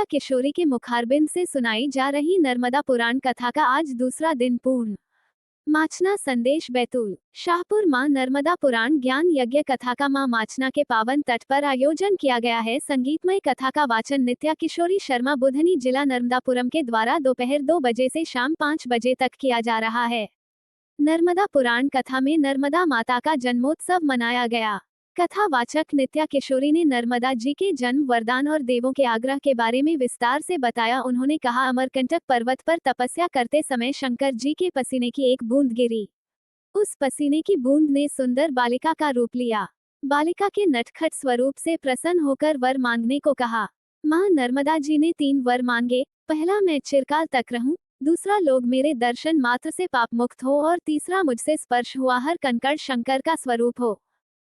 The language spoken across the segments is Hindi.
किशोरी के मुखारबिंद से सुनाई जा रही नर्मदा पुराण कथा का आज दूसरा दिन पूर्ण। माचना संदेश बैतूल। शाहपुर मां नर्मदा पुराण ज्ञान यज्ञ कथा का मां माचना के पावन तट पर आयोजन किया गया है। संगीतमय कथा का वाचन नित्या किशोरी शर्मा बुधनी जिला नर्मदापुरम के द्वारा दोपहर 2 बजे से शाम 5 बजे तक किया जा रहा है। नर्मदा पुराण कथा में नर्मदा माता का जन्मोत्सव मनाया गया। कथा वाचक नित्या किशोरी ने नर्मदा जी के जन्म, वरदान और देवों के आग्रह के बारे में विस्तार से बताया। उन्होंने कहा, अमरकंटक पर्वत पर तपस्या करते समय शंकर जी के पसीने की एक बूंद गिरी। उस पसीने की बूंद ने सुंदर बालिका का रूप लिया। बालिका के नटखट स्वरूप से प्रसन्न होकर वर मांगने को कहा। मां नर्मदा जी ने 3 वर मांगे। पहला, मैं चिरकाल तक रहूं। दूसरा, लोग मेरे दर्शन मात्र से पाप मुक्त हो। और तीसरा, मुझसे स्पर्श हुआ हर कंकड़ शंकर का स्वरूप हो।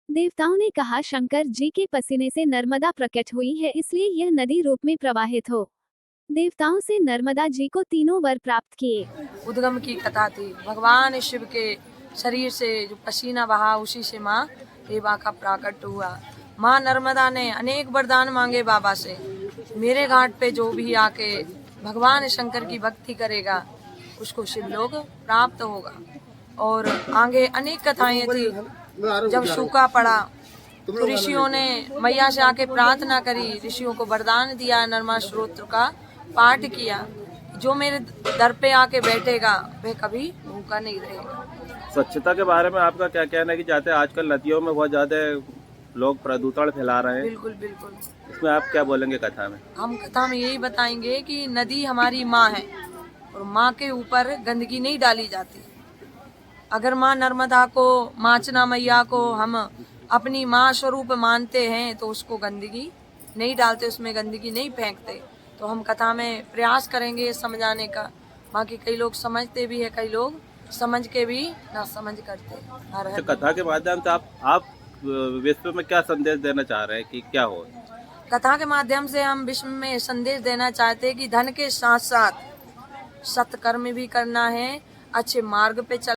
देवताओं ने कहा, शंकर जी के पसीने से नर्मदा प्रकट हुई है, इसलिए यह नदी रूप में प्रवाहित हो। देवताओं से नर्मदा जी को 3 वर प्राप्त किए। उद्गम की कथा थी। भगवान शिव के शरीर से जो पसीना बहा, उसी से माँ देवा का प्राकट हुआ। माँ नर्मदा ने अनेक वरदान मांगे बाबा से। मेरे घाट पे जो भी आके भगवान शंकर की भक्ति करेगा, उसको शिवलोक प्राप्त होगा। और आगे अनेक कथाएं थी। जब सूखा पड़ा तो ऋषियों ने मैया से आके प्रार्थना करी, ऋषियों को वरदान दिया, नर्मदा स्तोत्र का पाठ किया। जो मेरे दर पे आके बैठेगा वह कभी भूखा नहीं रहेगा। स्वच्छता के बारे में आपका क्या कहना है कि चाहते हैं, आजकल नदियों में बहुत ज्यादा लोग प्रदूषण फैला रहे हैं। बिल्कुल बिल्कुल। इसमें आप क्या बोलेंगे कथा में? हम कथा में यही बताएंगे कि नदी हमारी माँ है और माँ के ऊपर गंदगी नहीं डाली जाती। अगर माँ नर्मदा को, माचना मैया को हम अपनी माँ स्वरूप मानते हैं तो उसको गंदगी नहीं डालते, उसमें गंदगी नहीं फेंकते। तो हम कथा में प्रयास करेंगे समझाने का। बाकी कई लोग समझते भी है, कई लोग समझ के भी ना समझ करते। कथा के माध्यम से आप विश्व में क्या संदेश देना चाह रहे हैं कि क्या हो? कथा के माध्यम से हम विश्व में संदेश देना चाहते हैं कि धन के साथ साथ सत्कर्म भी करना है, अच्छे मार्ग पे चल